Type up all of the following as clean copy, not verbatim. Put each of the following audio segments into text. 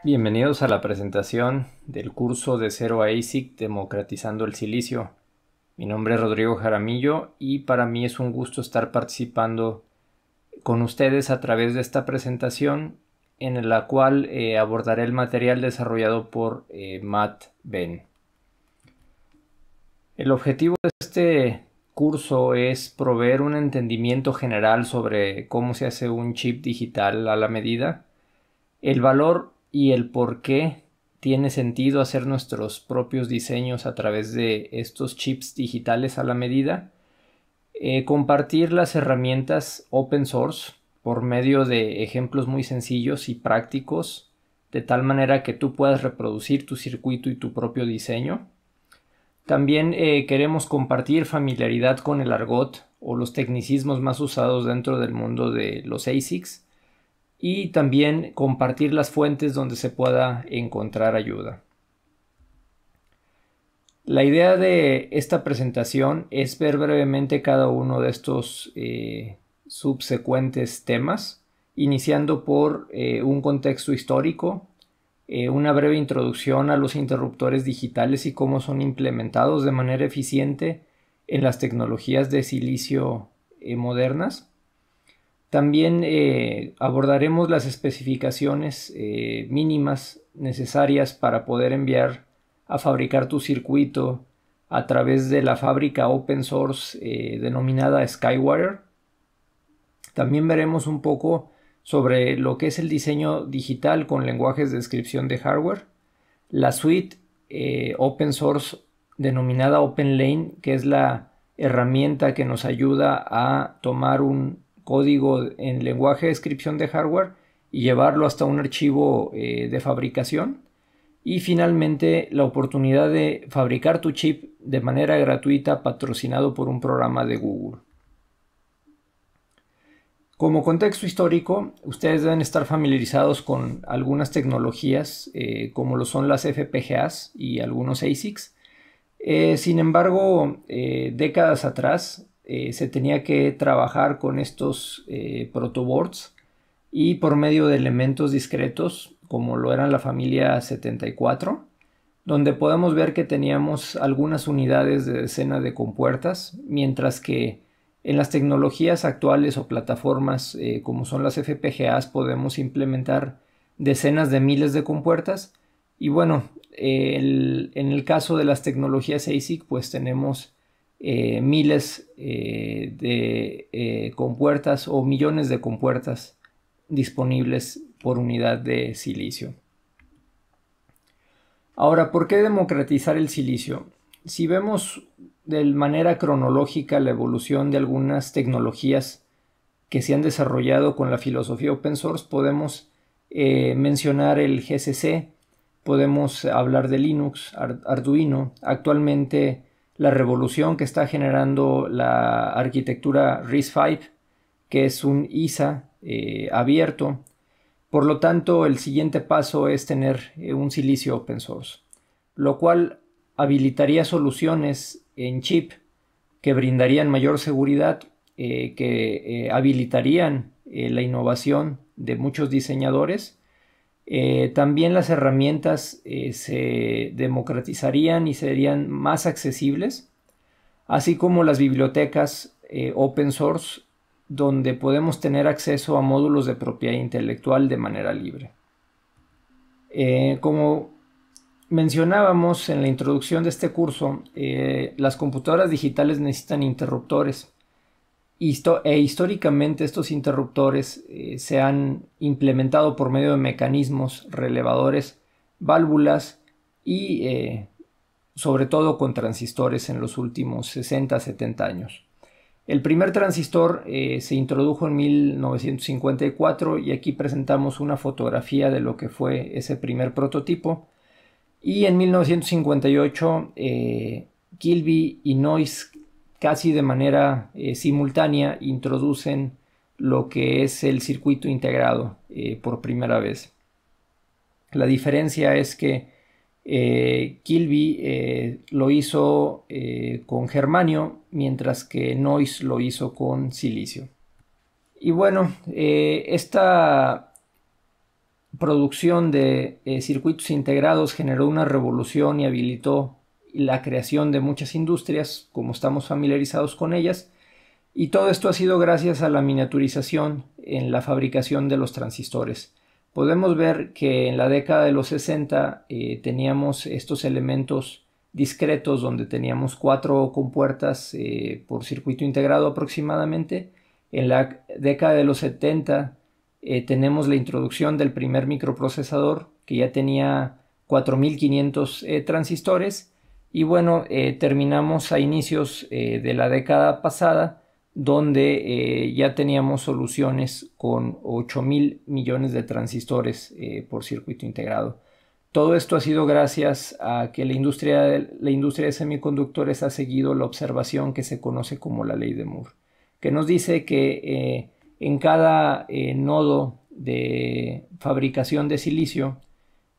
Bienvenidos a la presentación del curso de Cero a ASIC Democratizando el Silicio. Mi nombre es Rodrigo Jaramillo y para mí es un gusto estar participando con ustedes a través de esta presentación en la cual abordaré el material desarrollado por Matt Ben. El objetivo de este curso es proveer un entendimiento general sobre cómo se hace un chip digital a la medida, el valor y el por qué tiene sentido hacer nuestros propios diseños a través de estos chips digitales a la medida, compartir las herramientas open source por medio de ejemplos muy sencillos y prácticos, de tal manera que tú puedas reproducir tu circuito y tu propio diseño. También queremos compartir familiaridad con el argot o los tecnicismos más usados dentro del mundo de los ASICs y también compartir las fuentes donde se pueda encontrar ayuda. La idea de esta presentación es ver brevemente cada uno de estos subsecuentes temas, iniciando por un contexto histórico, una breve introducción a los interruptores digitales y cómo son implementados de manera eficiente en las tecnologías de silicio modernas. También abordaremos las especificaciones mínimas necesarias para poder enviar a fabricar tu circuito a través de la fábrica open source denominada SkyWater. También veremos un poco sobre lo que es el diseño digital con lenguajes de descripción de hardware, la suite open source denominada OpenLane, que es la herramienta que nos ayuda a tomar un código en lenguaje de descripción de hardware y llevarlo hasta un archivo de fabricación. Y finalmente la oportunidad de fabricar tu chip de manera gratuita patrocinado por un programa de Google. Como contexto histórico, ustedes deben estar familiarizados con algunas tecnologías como lo son las FPGAs y algunos ASICs. Sin embargo, décadas atrás se tenía que trabajar con estos protoboards y por medio de elementos discretos como lo eran la familia 74, donde podemos ver que teníamos algunas unidades de decena de compuertas, mientras que en las tecnologías actuales o plataformas como son las FPGAs podemos implementar decenas de miles de compuertas y bueno, en el caso de las tecnologías ASIC pues tenemos miles de compuertas o millones de compuertas disponibles por unidad de silicio. Ahora, ¿por qué democratizar el silicio? Si vemos de manera cronológica la evolución de algunas tecnologías que se han desarrollado con la filosofía open source, podemos mencionar el GCC, podemos hablar de Linux, Arduino. Actualmente la revolución que está generando la arquitectura RISC-V, que es un ISA abierto. Por lo tanto, el siguiente paso es tener un silicio open source, lo cual habilitaría soluciones en chip que brindarían mayor seguridad, que habilitarían la innovación de muchos diseñadores. También las herramientas se democratizarían y serían más accesibles, así como las bibliotecas open source, donde podemos tener acceso a módulos de propiedad intelectual de manera libre. Como mencionábamos en la introducción de este curso, las computadoras digitales necesitan interruptores históricamente estos interruptores se han implementado por medio de mecanismos relevadores, válvulas y sobre todo con transistores en los últimos 60-70 años. El primer transistor se introdujo en 1954 y aquí presentamos una fotografía de lo que fue ese primer prototipo. Y en 1958 Kilby y Noyce casi de manera simultánea introducen lo que es el circuito integrado por primera vez. La diferencia es que Kilby lo hizo con germanio, mientras que Noyce lo hizo con silicio. Y bueno, esta producción de circuitos integrados generó una revolución y habilitó la creación de muchas industrias, como estamos familiarizados con ellas, y todo esto ha sido gracias a la miniaturización en la fabricación de los transistores. Podemos ver que en la década de los 60 teníamos estos elementos discretos donde teníamos 4 compuertas por circuito integrado aproximadamente. En la década de los 70 tenemos la introducción del primer microprocesador que ya tenía 4500 transistores, y bueno, terminamos a inicios de la década pasada donde ya teníamos soluciones con 8.000 millones de transistores por circuito integrado. Todo esto ha sido gracias a que la industria de semiconductores ha seguido la observación que se conoce como la ley de Moore, que nos dice que en cada nodo de fabricación de silicio,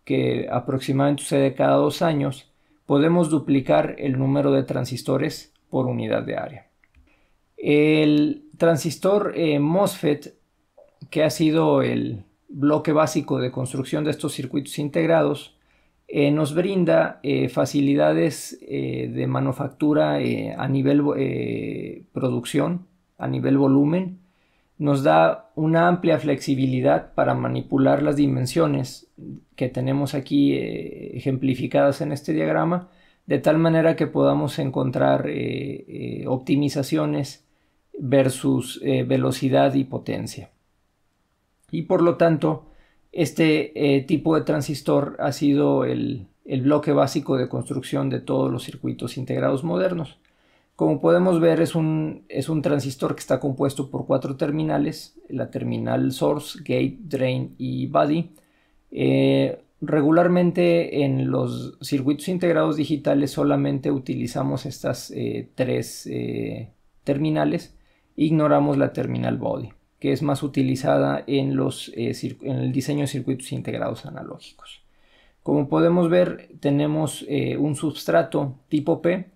que aproximadamente sucede cada 2 años, podemos duplicar el número de transistores por unidad de área. El transistor MOSFET, que ha sido el bloque básico de construcción de estos circuitos integrados, nos brinda facilidades de manufactura a nivel producción, a nivel volumen. Nos da una amplia flexibilidad para manipular las dimensiones que tenemos aquí ejemplificadas en este diagrama, de tal manera que podamos encontrar optimizaciones versus velocidad y potencia. Y por lo tanto, este tipo de transistor ha sido el bloque básico de construcción de todos los circuitos integrados modernos. Como podemos ver, es un transistor que está compuesto por 4 terminales: la terminal source, gate, drain y body. Regularmente en los circuitos integrados digitales solamente utilizamos estas 3 terminales. Ignoramos la terminal body, que es más utilizada en el diseño de circuitos integrados analógicos. Como podemos ver, tenemos un substrato tipo P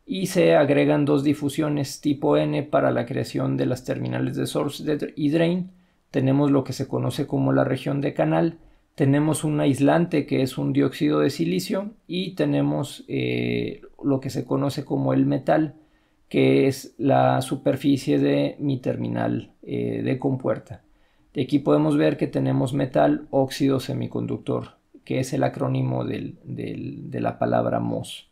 y se agregan 2 difusiones tipo N para la creación de las terminales de source y drain. Tenemos lo que se conoce como la región de canal, tenemos un aislante que es un dióxido de silicio, y tenemos lo que se conoce como el metal, que es la superficie de mi terminal de compuerta. De aquí podemos ver que tenemos metal óxido semiconductor, que es el acrónimo de la palabra MOS.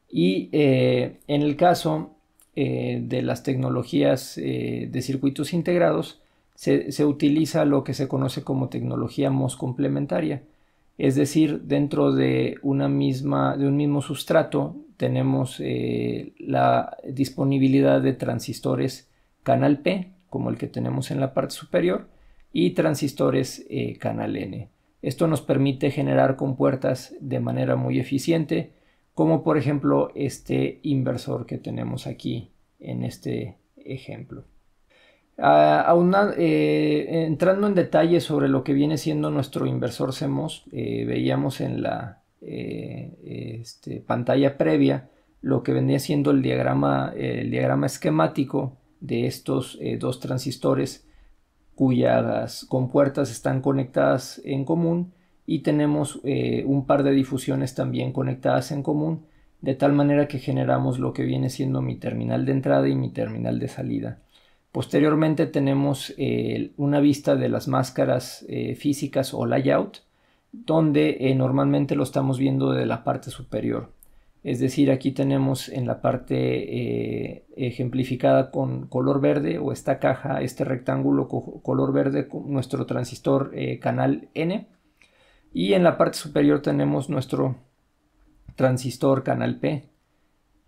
Y en el caso de las tecnologías de circuitos integrados, se utiliza lo que se conoce como tecnología MOS complementaria. Es decir, dentro de un mismo sustrato tenemos la disponibilidad de transistores canal P, como el que tenemos en la parte superior, y transistores canal N. Esto nos permite generar compuertas de manera muy eficiente, como por ejemplo este inversor que tenemos aquí en este ejemplo. Entrando en detalle sobre lo que viene siendo nuestro inversor CMOS, veíamos en la pantalla previa lo que venía siendo el diagrama esquemático de estos 2 transistores cuyas compuertas están conectadas en común, y tenemos un par de difusiones también conectadas en común, de tal manera que generamos lo que viene siendo mi terminal de entrada y mi terminal de salida. Posteriormente tenemos una vista de las máscaras físicas o layout, donde normalmente lo estamos viendo de la parte superior. Es decir, aquí tenemos en la parte ejemplificada con color verde, o esta caja, este rectángulo color verde, con nuestro transistor canal N, y en la parte superior tenemos nuestro transistor canal P.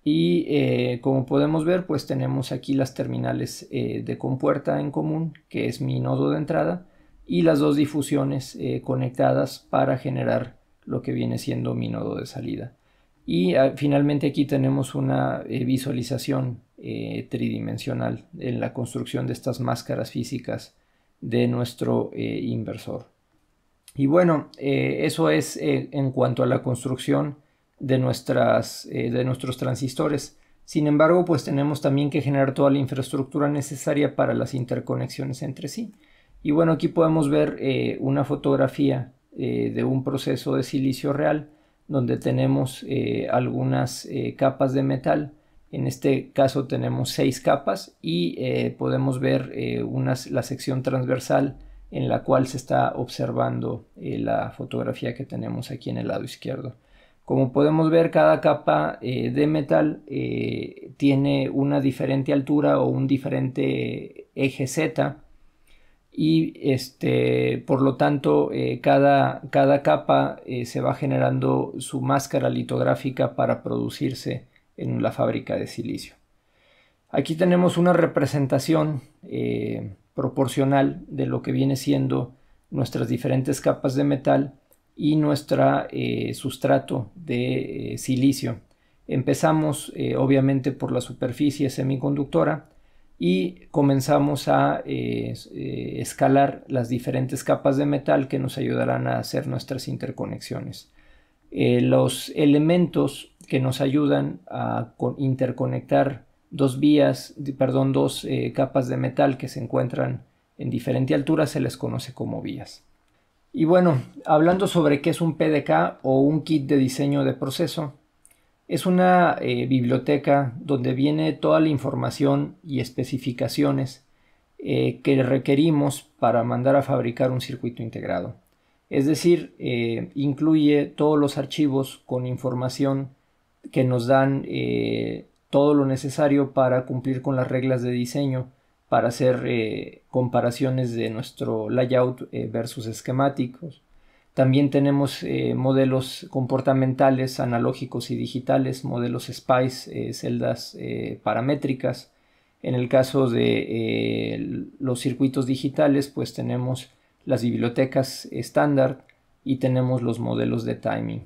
Y como podemos ver, pues tenemos aquí las terminales de compuerta en común, que es mi nodo de entrada, y las 2 difusiones conectadas para generar lo que viene siendo mi nodo de salida. Y finalmente aquí tenemos una visualización tridimensional en la construcción de estas máscaras físicas de nuestro inversor. Y bueno, eso es en cuanto a la construcción de nuestros transistores. Sin embargo, pues tenemos también que generar toda la infraestructura necesaria para las interconexiones entre sí. Y bueno, aquí podemos ver una fotografía de un proceso de silicio real, donde tenemos algunas capas de metal. En este caso tenemos 6 capas y podemos ver la sección transversal en la cual se está observando la fotografía que tenemos aquí en el lado izquierdo. Como podemos ver, cada capa de metal tiene una diferente altura o un diferente eje Z, y por lo tanto cada capa se va generando su máscara litográfica para producirse en la fábrica de silicio. Aquí tenemos una representación proporcional de lo que viene siendo nuestras diferentes capas de metal y nuestro sustrato de silicio. Empezamos obviamente por la superficie semiconductora y comenzamos a escalar las diferentes capas de metal que nos ayudarán a hacer nuestras interconexiones. Los elementos que nos ayudan a interconectar dos capas de metal que se encuentran en diferente altura se les conoce como vías. Y bueno, hablando sobre qué es un PDK o un kit de diseño de proceso, es una biblioteca donde viene toda la información y especificaciones que requerimos para mandar a fabricar un circuito integrado. Es decir, incluye todos los archivos con información que nos dan todo lo necesario para cumplir con las reglas de diseño, para hacer comparaciones de nuestro layout versus esquemáticos. También tenemos modelos comportamentales analógicos y digitales, modelos SPICE, celdas paramétricas. En el caso de los circuitos digitales, pues tenemos las bibliotecas estándar y tenemos los modelos de timing.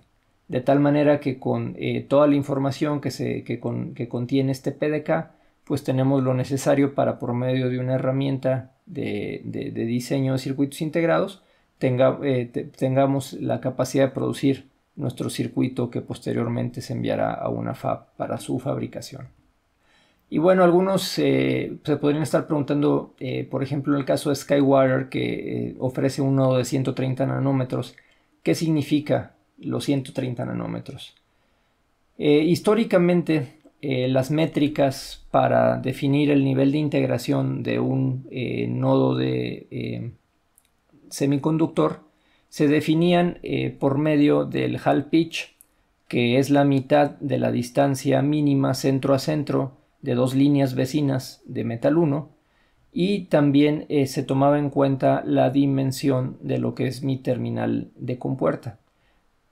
De tal manera que con toda la información que contiene este PDK, pues tenemos lo necesario para, por medio de una herramienta de diseño de circuitos integrados, tengamos la capacidad de producir nuestro circuito que posteriormente se enviará a una fab para su fabricación. Y bueno, algunos se podrían estar preguntando, por ejemplo, en el caso de SkyWater, que ofrece un nodo de 130 nanómetros, ¿qué significa los 130 nanómetros? Históricamente, las métricas para definir el nivel de integración de un nodo de semiconductor se definían por medio del Hall pitch, que es la mitad de la distancia mínima centro a centro de dos líneas vecinas de metal 1, y también se tomaba en cuenta la dimensión de lo que es mi terminal de compuerta.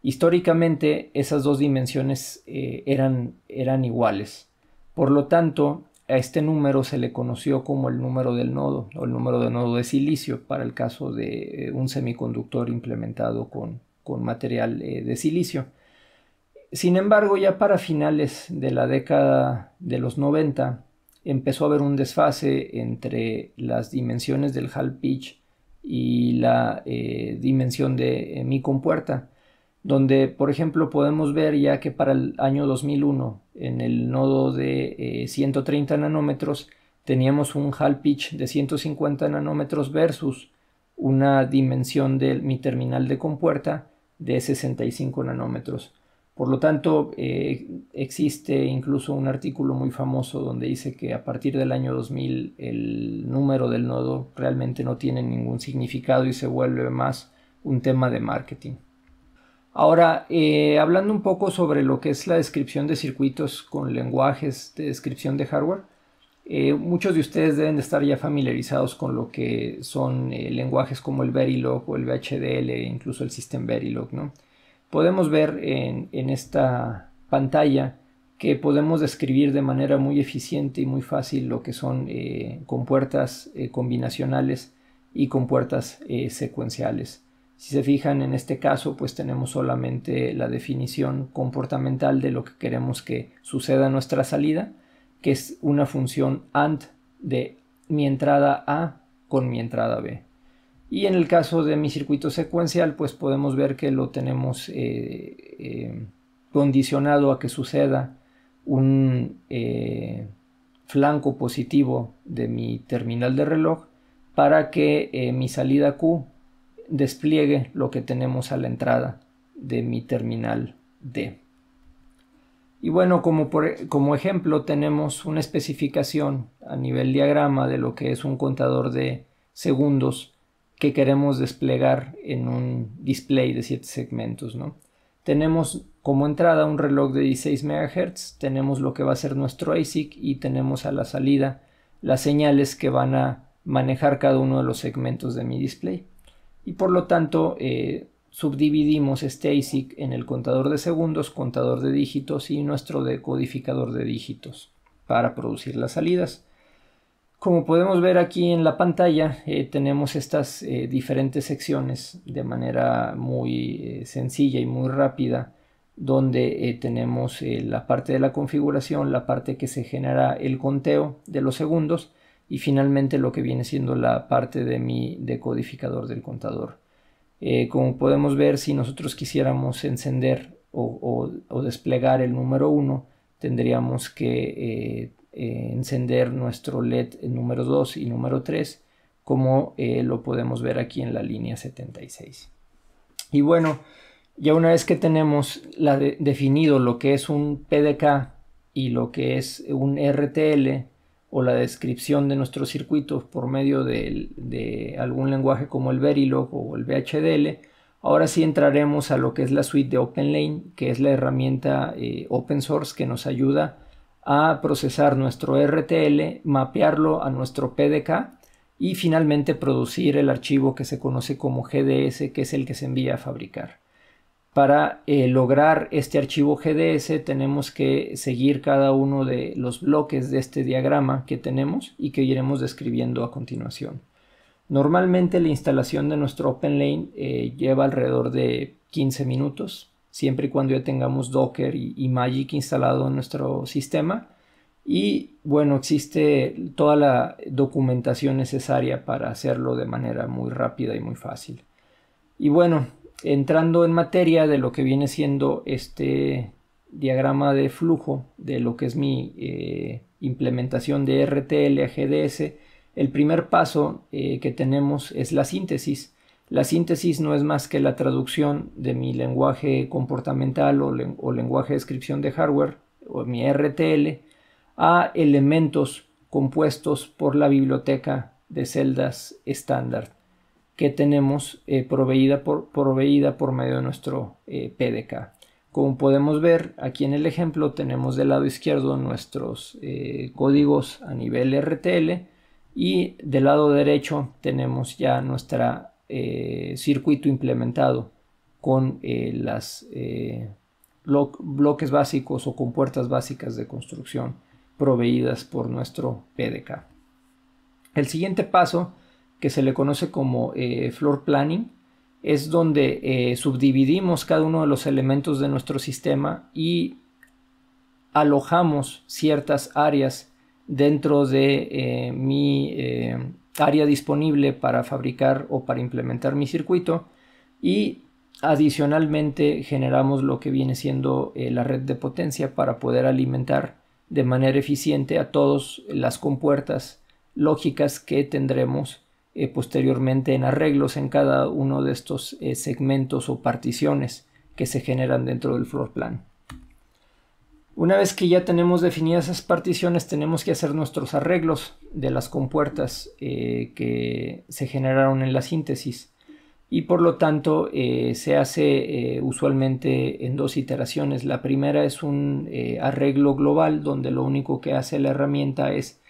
Históricamente esas dos dimensiones eran iguales. Por lo tanto, a este número se le conoció como el número del nodo o el número de nodo de silicio para el caso de un semiconductor implementado con material de silicio. Sin embargo, ya para finales de la década de los 90 empezó a haber un desfase entre las dimensiones del Hall pitch y la dimensión de mi compuerta, donde por ejemplo podemos ver ya que para el año 2001 en el nodo de 130 nanómetros teníamos un Hall pitch de 150 nanómetros versus una dimensión de mi terminal de compuerta de 65 nanómetros. Por lo tanto, existe incluso un artículo muy famoso donde dice que a partir del año 2000 el número del nodo realmente no tiene ningún significado y se vuelve más un tema de marketing. Ahora, hablando un poco sobre lo que es la descripción de circuitos con lenguajes de descripción de hardware, muchos de ustedes deben de estar ya familiarizados con lo que son lenguajes como el Verilog o el VHDL, incluso el System Verilog, ¿no? Podemos ver en esta pantalla que podemos describir de manera muy eficiente y muy fácil lo que son compuertas combinacionales y compuertas secuenciales. Si se fijan en este caso, pues tenemos solamente la definición comportamental de lo que queremos que suceda a nuestra salida, que es una función AND de mi entrada A con mi entrada B. Y en el caso de mi circuito secuencial, pues podemos ver que lo tenemos condicionado a que suceda un flanco positivo de mi terminal de reloj para que mi salida Q despliegue lo que tenemos a la entrada de mi terminal D. Y bueno, como ejemplo tenemos una especificación a nivel diagrama de lo que es un contador de segundos que queremos desplegar en un display de 7 segmentos, ¿no? Tenemos como entrada un reloj de 16 MHz, tenemos lo que va a ser nuestro ASIC y tenemos a la salida las señales que van a manejar cada uno de los segmentos de mi display. Y por lo tanto subdividimos este ASIC en el contador de segundos, contador de dígitos y nuestro decodificador de dígitos para producir las salidas. Como podemos ver aquí en la pantalla, tenemos estas diferentes secciones de manera muy sencilla y muy rápida, donde tenemos la parte de la configuración, la parte que se genera el conteo de los segundos y finalmente lo que viene siendo la parte de mi decodificador del contador. Como podemos ver, si nosotros quisiéramos encender o desplegar el número 1, tendríamos que encender nuestro LED número 2 y número 3, como lo podemos ver aquí en la línea 76. Y bueno, ya una vez que tenemos definido lo que es un PDK y lo que es un RTL o la descripción de nuestros circuitos por medio de algún lenguaje como el Verilog o el VHDL, ahora sí entraremos a lo que es la suite de OpenLane, que es la herramienta open source que nos ayuda a procesar nuestro RTL, mapearlo a nuestro PDK y finalmente producir el archivo que se conoce como GDS, que es el que se envía a fabricar. Para lograr este archivo GDS tenemos que seguir cada uno de los bloques de este diagrama que tenemos y que iremos describiendo a continuación. Normalmente la instalación de nuestro OpenLane lleva alrededor de 15 minutos, siempre y cuando ya tengamos Docker y Magic instalado en nuestro sistema. Y bueno, existe toda la documentación necesaria para hacerlo de manera muy rápida y muy fácil. Y bueno, entrando en materia de lo que viene siendo este diagrama de flujo de lo que es mi implementación de RTL a GDS, el primer paso que tenemos es la síntesis. La síntesis no es más que la traducción de mi lenguaje comportamental o lenguaje de descripción de hardware o mi RTL a elementos compuestos por la biblioteca de celdas estándar que tenemos proveída por medio de nuestro PDK. Como podemos ver aquí en el ejemplo, tenemos del lado izquierdo nuestros códigos a nivel RTL y del lado derecho tenemos ya nuestro circuito implementado con los bloques básicos o compuertas básicas de construcción proveídas por nuestro PDK. El siguiente paso, que se le conoce como floor planning, es donde subdividimos cada uno de los elementos de nuestro sistema y alojamos ciertas áreas dentro de mi área disponible para fabricar o para implementar mi circuito, y adicionalmente generamos lo que viene siendo la red de potencia para poder alimentar de manera eficiente a todas las compuertas lógicas que tendremos posteriormente en arreglos en cada uno de estos segmentos o particiones que se generan dentro del floor plan. Una vez que ya tenemos definidas esas particiones, tenemos que hacer nuestros arreglos de las compuertas que se generaron en la síntesis, y por lo tanto se hace usualmente en dos iteraciones. La primera es un arreglo global donde lo único que hace la herramienta es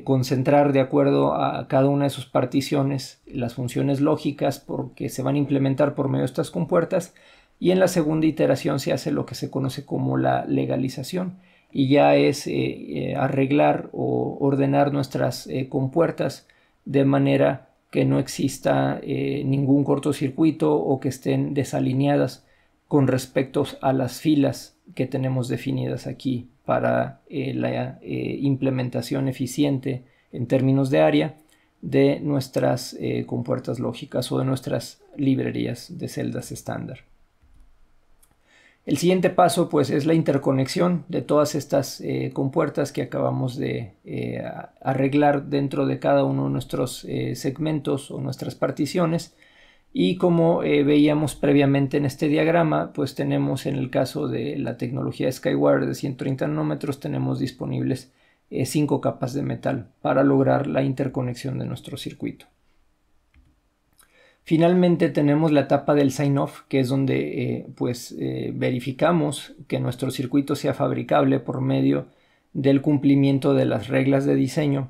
concentrar de acuerdo a cada una de sus particiones las funciones lógicas porque se van a implementar por medio de estas compuertas, y en la segunda iteración se hace lo que se conoce como la legalización, y ya es arreglar o ordenar nuestras compuertas de manera que no exista ningún cortocircuito o que estén desalineadas con respecto a las filas que tenemos definidas aquí para la implementación eficiente en términos de área de nuestras compuertas lógicas o de nuestras librerías de celdas estándar. El siguiente paso pues es la interconexión de todas estas compuertas que acabamos de arreglar dentro de cada uno de nuestros segmentos o nuestras particiones, Y como veíamos previamente en este diagrama, pues tenemos, en el caso de la tecnología SkyWire de 130 nanómetros, tenemos disponibles 5 capas de metal para lograr la interconexión de nuestro circuito. Finalmente tenemos la etapa del sign-off, que es donde verificamos que nuestro circuito sea fabricable por medio del cumplimiento de las reglas de diseño,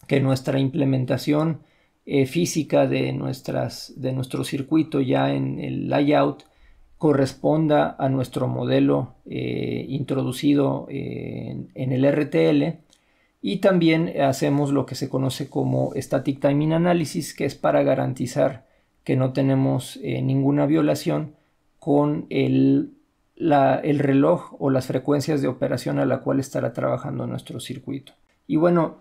que nuestra implementación física de nuestro circuito ya en el layout corresponda a nuestro modelo introducido en el RTL. Y también hacemos lo que se conoce como Static Timing Analysis, que es para garantizar que no tenemos ninguna violación con el reloj o las frecuencias de operación a la cual estará trabajando nuestro circuito. Y bueno,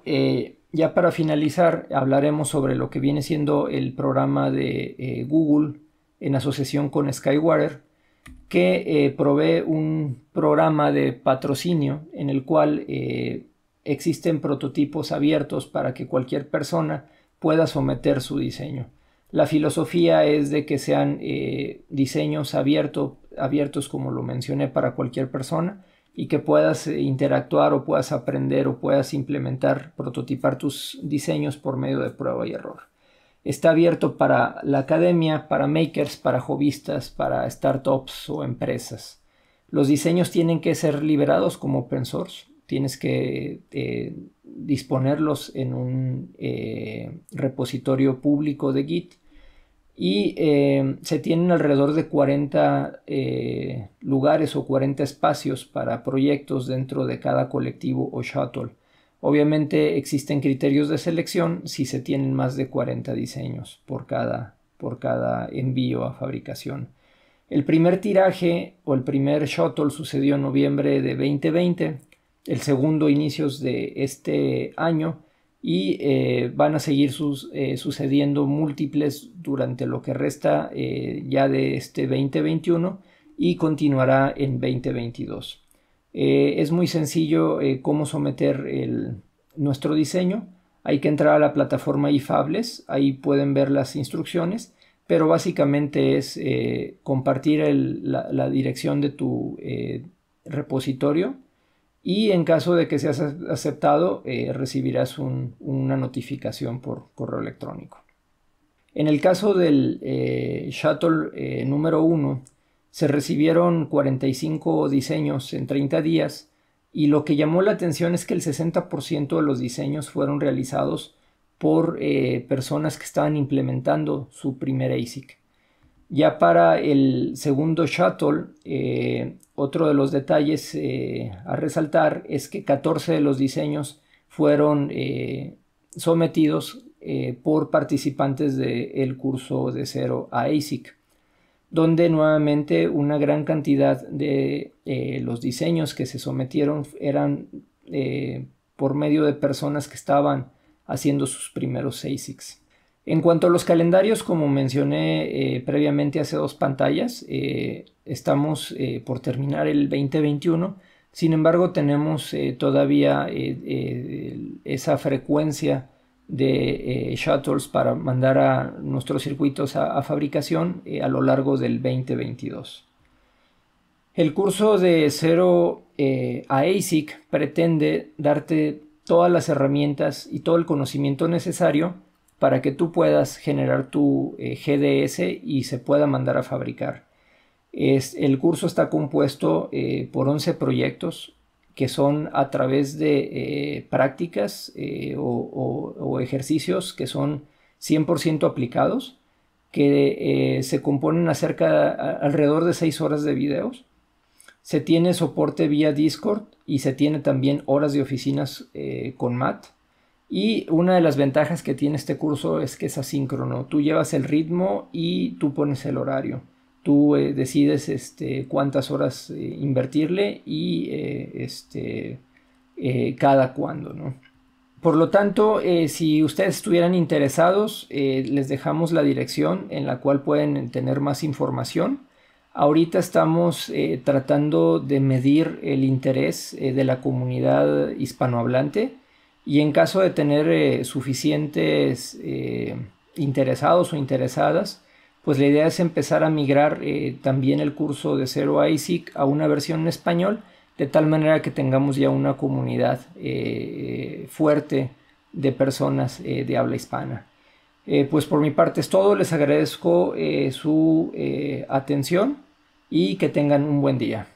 ya para finalizar hablaremos sobre lo que viene siendo el programa de Google en asociación con SkyWire, que provee un programa de patrocinio en el cual existen prototipos abiertos para que cualquier persona pueda someter su diseño. La filosofía es de que sean diseños abiertos, como lo mencioné, para cualquier persona, y que puedas interactuar o puedas aprender o puedas implementar, prototipar tus diseños por medio de prueba y error. Está abierto para la academia, para makers, para hobbyistas, para startups o empresas. Los diseños tienen que ser liberados como open source. Tienes que disponerlos en un repositorio público de Git, y se tienen alrededor de 40 lugares o 40 espacios para proyectos dentro de cada colectivo o shuttle. Obviamente existen criterios de selección si se tienen más de 40 diseños por cada envío a fabricación. El primer tiraje o el primer shuttle sucedió en noviembre de 2020, el segundo inicios de este año, y van a seguir sucediendo múltiples durante lo que resta ya de este 2021 y continuará en 2022. Es muy sencillo cómo someter nuestro diseño. Hay que entrar a la plataforma iFabless, ahí pueden ver las instrucciones, pero básicamente es compartir la dirección de tu repositorio, y en caso de que seas aceptado recibirás una notificación por correo electrónico. En el caso del Shuttle número 1 se recibieron 45 diseños en 30 días, y lo que llamó la atención es que el 60% de los diseños fueron realizados por personas que estaban implementando su primer ASIC. Ya para el segundo shuttle, otro de los detalles a resaltar es que 14 de los diseños fueron sometidos por participantes del curso de 0 a ASIC, donde nuevamente una gran cantidad de los diseños que se sometieron eran por medio de personas que estaban haciendo sus primeros ASICs. En cuanto a los calendarios, como mencioné previamente hace 2 pantallas, estamos por terminar el 2021. Sin embargo, tenemos todavía esa frecuencia de shuttles para mandar a nuestros circuitos a fabricación a lo largo del 2022. El curso de 0 a ASIC pretende darte todas las herramientas y todo el conocimiento necesario para que tú puedas generar tu GDS y se pueda mandar a fabricar. El curso está compuesto por 11 proyectos que son a través de prácticas o ejercicios que son 100% aplicados, que se componen alrededor de 6 horas de videos. Se tiene soporte vía Discord y se tiene también horas de oficinas con Matt. Y una de las ventajas que tiene este curso es que es asíncrono. Tú llevas el ritmo y tú pones el horario. Tú decides cuántas horas invertirle y cada cuándo, ¿no? Por lo tanto, si ustedes estuvieran interesados, les dejamos la dirección en la cual pueden tener más información. Ahorita estamos tratando de medir el interés de la comunidad hispanohablante, y en caso de tener suficientes interesados o interesadas, pues la idea es empezar a migrar también el curso de Zero ASIC a una versión en español, de tal manera que tengamos ya una comunidad fuerte de personas de habla hispana. Pues por mi parte es todo, les agradezco su atención y que tengan un buen día.